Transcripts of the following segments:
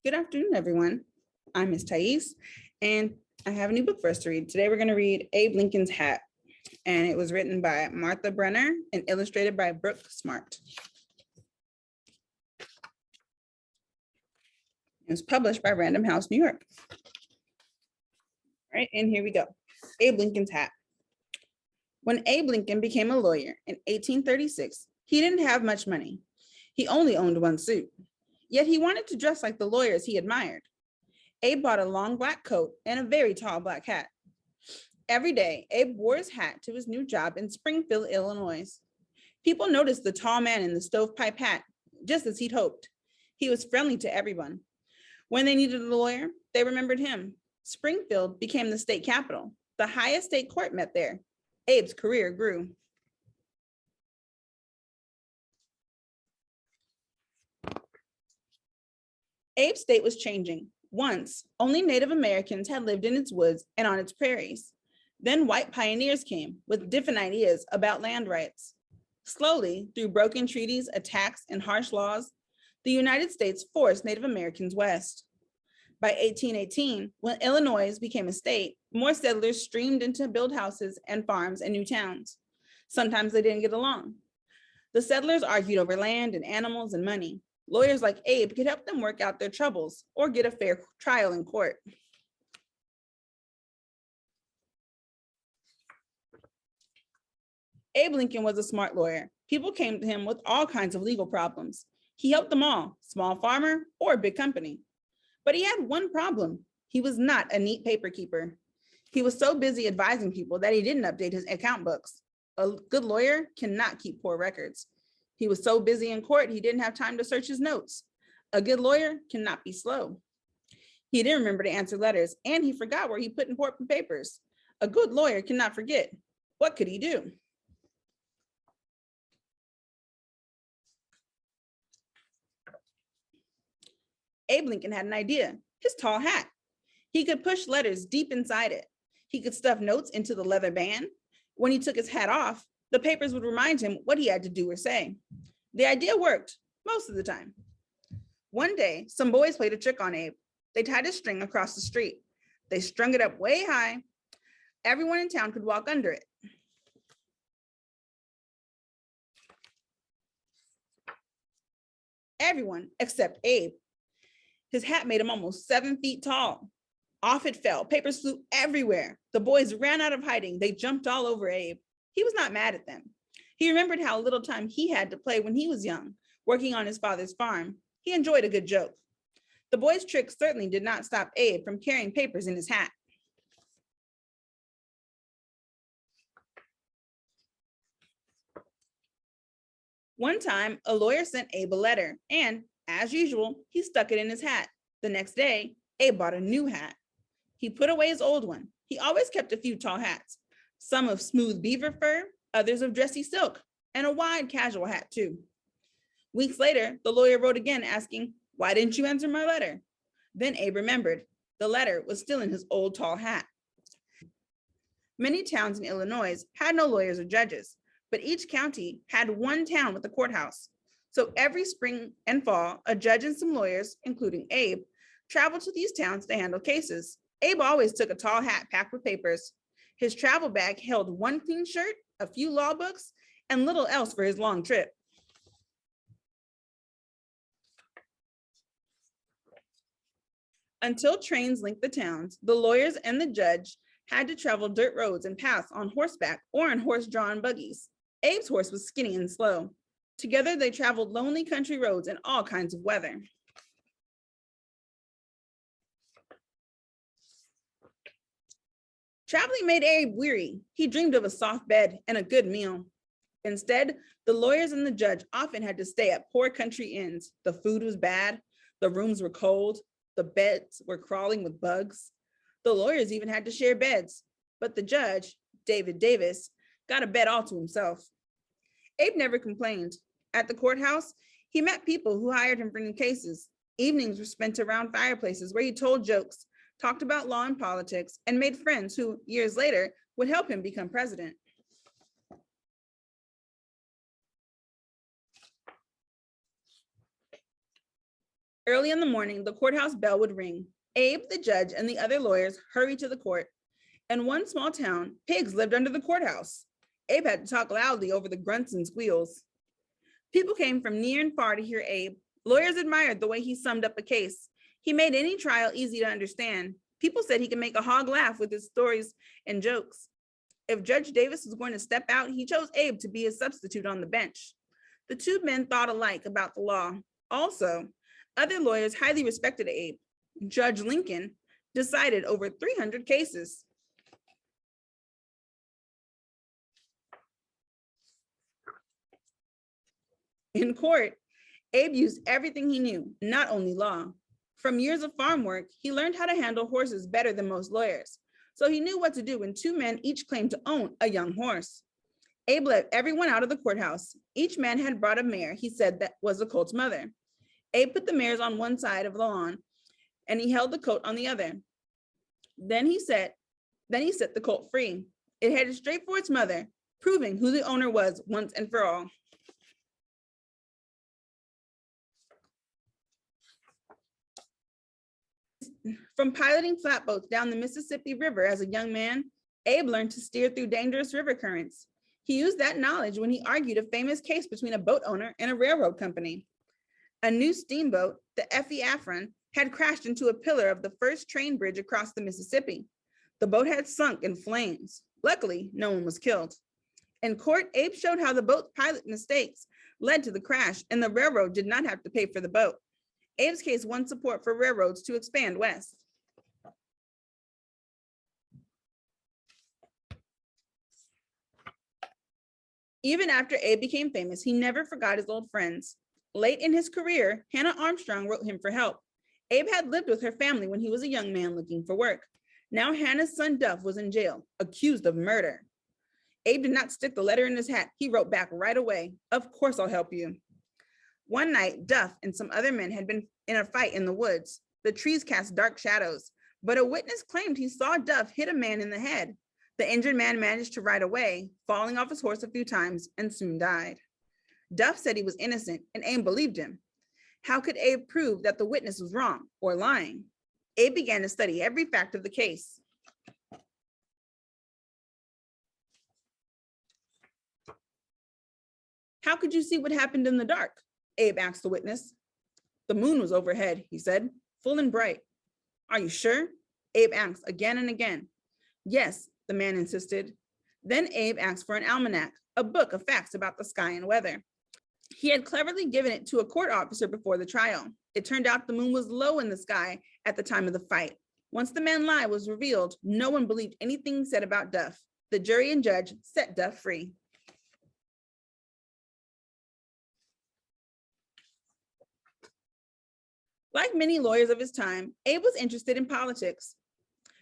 Good afternoon, everyone. I'm Miss Thais, and I have a new book for us to read. Today, we're going to read Abe Lincoln's Hat, and it was written by Martha Brenner and illustrated by Brooke Smart. It was published by Random House, New York. All right, and here we go. Abe Lincoln's Hat. When Abe Lincoln became a lawyer in 1836, he didn't have much money. He only owned one suit, yet he wanted to dress like the lawyers he admired. Abe bought a long black coat and a very tall black hat. Every day, Abe wore his hat to his new job in Springfield, Illinois. People noticed the tall man in the stovepipe hat, just as he'd hoped. He was friendly to everyone. When they needed a lawyer, they remembered him. Springfield became the state capital. The highest state court met there. Abe's career grew. Abe's state was changing. Once, only Native Americans had lived in its woods and on its prairies. Then white pioneers came with different ideas about land rights. Slowly, through broken treaties, attacks, and harsh laws, the United States forced Native Americans west. By 1818, when Illinois became a state, more settlers streamed in to build houses and farms and new towns. Sometimes they didn't get along. The settlers argued over land and animals and money. Lawyers like Abe could help them work out their troubles or get a fair trial in court. Abe Lincoln was a smart lawyer. People came to him with all kinds of legal problems. He helped them all, small farmer or big company. But he had one problem. He was not a neat paper keeper. He was so busy advising people that he didn't update his account books. A good lawyer cannot keep poor records. He was so busy in court, he didn't have time to search his notes. A good lawyer cannot be slow. He didn't remember to answer letters, and he forgot where he put important papers. A good lawyer cannot forget. What could he do? Abe Lincoln had an idea, his tall hat. He could push letters deep inside it. He could stuff notes into the leather band. When he took his hat off, the papers would remind him what he had to do or say. The idea worked most of the time. One day, some boys played a trick on Abe. They tied a string across the street. They strung it up way high. Everyone in town could walk under it. Everyone except Abe. His hat made him almost 7 feet tall. Off it fell. Papers flew everywhere. The boys ran out of hiding. They jumped all over Abe. He was not mad at them. He remembered how little time he had to play when he was young, working on his father's farm. He enjoyed a good joke. The boys' trick certainly did not stop Abe from carrying papers in his hat. One time, a lawyer sent Abe a letter, and as usual, he stuck it in his hat. The next day, Abe bought a new hat. He put away his old one. He always kept a few tall hats, some of smooth beaver fur, others of dressy silk, and a wide casual hat too. Weeks later, the lawyer wrote again asking, "Why didn't you answer my letter?" Then Abe remembered the letter was still in his old tall hat. Many towns in Illinois had no lawyers or judges, but each county had one town with a courthouse. So every spring and fall, a judge and some lawyers, including Abe, traveled to these towns to handle cases. Abe always took a tall hat packed with papers. His travel bag held one clean shirt, a few law books, and little else for his long trip. Until trains linked the towns, the lawyers and the judge had to travel dirt roads and paths on horseback or in horse-drawn buggies. Abe's horse was skinny and slow. Together, they traveled lonely country roads in all kinds of weather. Traveling made Abe weary. He dreamed of a soft bed and a good meal. Instead, the lawyers and the judge often had to stay at poor country inns. The food was bad, the rooms were cold, the beds were crawling with bugs. The lawyers even had to share beds, but the judge, David Davis, got a bed all to himself. Abe never complained. At the courthouse, he met people who hired him for new cases. Evenings were spent around fireplaces where he told jokes, talked about law and politics, and made friends who, years later, would help him become president. Early in the morning, the courthouse bell would ring. Abe, the judge, and the other lawyers hurried to the court. In one small town, pigs lived under the courthouse. Abe had to talk loudly over the grunts and squeals. People came from near and far to hear Abe. Lawyers admired the way he summed up a case. He made any trial easy to understand. People said he could make a hog laugh with his stories and jokes. If Judge Davis was going to step out, he chose Abe to be his substitute on the bench. The two men thought alike about the law. Also, other lawyers highly respected Abe. Judge Lincoln decided over 300 cases. In court, Abe used everything he knew, not only law. From years of farm work, he learned how to handle horses better than most lawyers. So he knew what to do when two men each claimed to own a young horse. Abe let everyone out of the courthouse. Each man had brought a mare he said that was the colt's mother. Abe put the mares on one side of the lawn and he held the colt on the other. Then he set the colt free. It headed straight for its mother, proving who the owner was once and for all. From piloting flatboats down the Mississippi River as a young man, Abe learned to steer through dangerous river currents. He used that knowledge when he argued a famous case between a boat owner and a railroad company. A new steamboat, the Effie Afron, had crashed into a pillar of the first train bridge across the Mississippi. The boat had sunk in flames. Luckily, no one was killed. In court, Abe showed how the boat's pilot mistakes led to the crash, and the railroad did not have to pay for the boat. Abe's case won support for railroads to expand west. Even after Abe became famous, he never forgot his old friends. Late in his career, Hannah Armstrong wrote him for help. Abe had lived with her family when he was a young man looking for work. Now Hannah's son Duff was in jail, accused of murder. Abe did not stick the letter in his hat. He wrote back right away, "Of course I'll help you." One night, Duff and some other men had been in a fight in the woods. The trees cast dark shadows, but a witness claimed he saw Duff hit a man in the head. The injured man managed to ride away, falling off his horse a few times, and soon died. Duff said he was innocent, and Abe believed him. How could Abe prove that the witness was wrong or lying? Abe began to study every fact of the case. "How could you see what happened in the dark?" Abe asked the witness. "The moon was overhead," he said, "full and bright." "Are you sure?" Abe asked again and again. "Yes," the man insisted. Then Abe asked for an almanac, a book of facts about the sky and weather. He had cleverly given it to a court officer before the trial. It turned out the moon was low in the sky at the time of the fight. Once the man's lie was revealed, no one believed anything said about Duff. The jury and judge set Duff free. Like many lawyers of his time, Abe was interested in politics.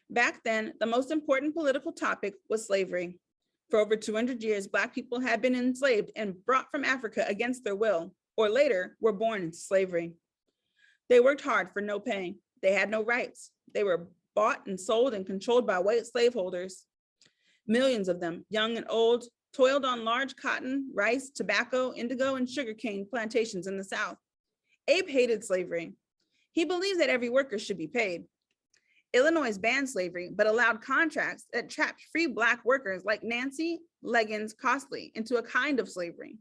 Back then, the most important political topic was slavery. For over 200 years, Black people had been enslaved and brought from Africa against their will, or later were born into slavery. They worked hard for no pay. They had no rights. They were bought and sold and controlled by white slaveholders. Millions of them, young and old, toiled on large cotton, rice, tobacco, indigo, and sugarcane plantations in the South. Abe hated slavery. He believed that every worker should be paid. Illinois banned slavery, but allowed contracts that trapped free Black workers like Nancy Leggins Costley into a kind of slavery.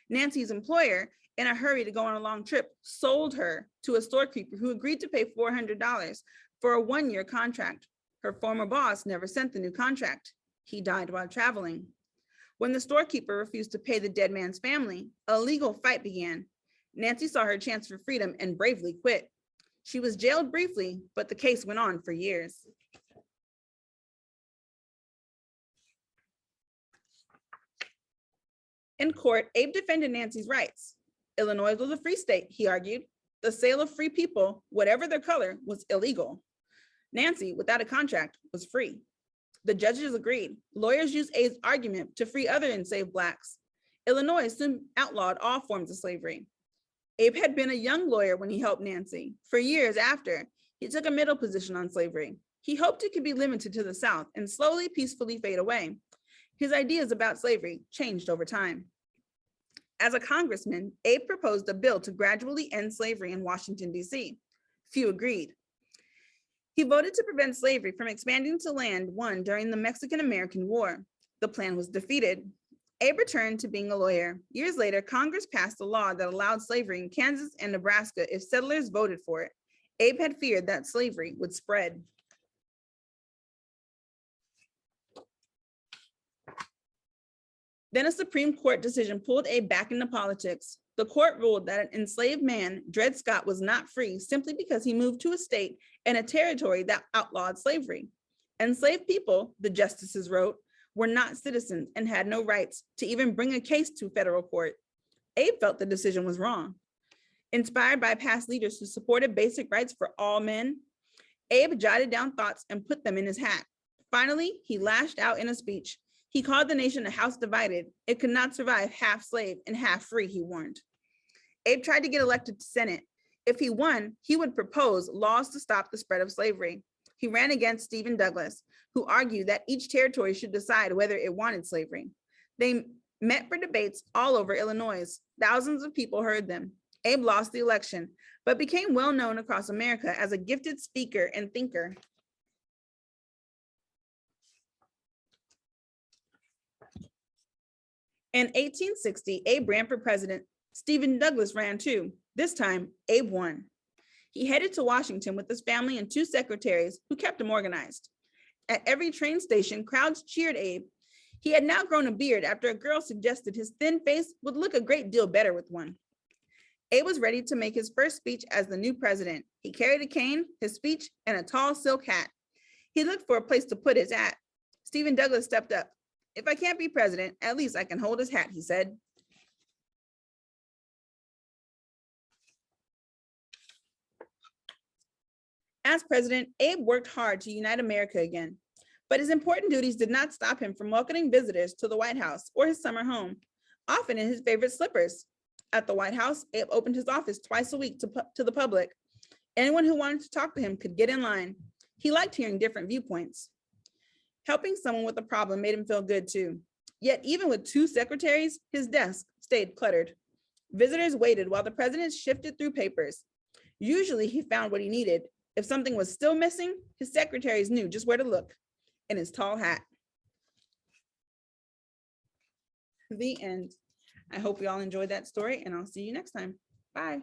Nancy's employer, in a hurry to go on a long trip, sold her to a storekeeper who agreed to pay $400 for a one-year contract. Her former boss never sent the new contract. He died while traveling. When the storekeeper refused to pay the dead man's family, a legal fight began. Nancy saw her chance for freedom and bravely quit. She was jailed briefly, but the case went on for years. In court, Abe defended Nancy's rights. Illinois was a free state, he argued. The sale of free people, whatever their color, was illegal. Nancy, without a contract, was free. The judges agreed. Lawyers used Abe's argument to free other enslaved Blacks. Illinois soon outlawed all forms of slavery. Abe had been a young lawyer when he helped Nancy. For years after, he took a middle position on slavery. He hoped it could be limited to the South and slowly, peacefully fade away. His ideas about slavery changed over time. As a congressman, Abe proposed a bill to gradually end slavery in Washington, D.C. Few agreed. He voted to prevent slavery from expanding to land won during the Mexican-American War. The plan was defeated. Abe returned to being a lawyer. Years later, Congress passed a law that allowed slavery in Kansas and Nebraska if settlers voted for it. Abe had feared that slavery would spread. Then a Supreme Court decision pulled Abe back into politics. The court ruled that an enslaved man, Dred Scott, was not free simply because he moved to a state and a territory that outlawed slavery. Enslaved people, the justices wrote, were not citizens and had no rights to even bring a case to federal court. Abe felt the decision was wrong. Inspired by past leaders who supported basic rights for all men, Abe jotted down thoughts and put them in his hat. Finally, he lashed out in a speech. He called the nation a house divided. It could not survive half slave and half free, he warned. Abe tried to get elected to Senate. If he won, he would propose laws to stop the spread of slavery. He ran against Stephen Douglas, who argued that each territory should decide whether it wanted slavery. They met for debates all over Illinois. Thousands of people heard them. Abe lost the election, but became well known across America as a gifted speaker and thinker. In 1860, Abe ran for president. Stephen Douglas ran too. This time, Abe won. He headed to Washington with his family and 2 secretaries who kept him organized. At every train station, crowds cheered Abe. He had now grown a beard after a girl suggested his thin face would look a great deal better with one. Abe was ready to make his first speech as the new president. He carried a cane, his speech, and a tall silk hat. He looked for a place to put his hat. Stephen Douglas stepped up. "If I can't be president, at least I can hold his hat," he said. As president, Abe worked hard to unite America again, but his important duties did not stop him from welcoming visitors to the White House or his summer home, often in his favorite slippers. At the White House, Abe opened his office twice a week to the public. Anyone who wanted to talk to him could get in line. He liked hearing different viewpoints. Helping someone with a problem made him feel good too. Yet even with 2 secretaries, his desk stayed cluttered. Visitors waited while the president shifted through papers. Usually he found what he needed. If something was still missing, his secretaries knew just where to look, in his tall hat. The end. I hope you all enjoyed that story, and I'll see you next time. Bye.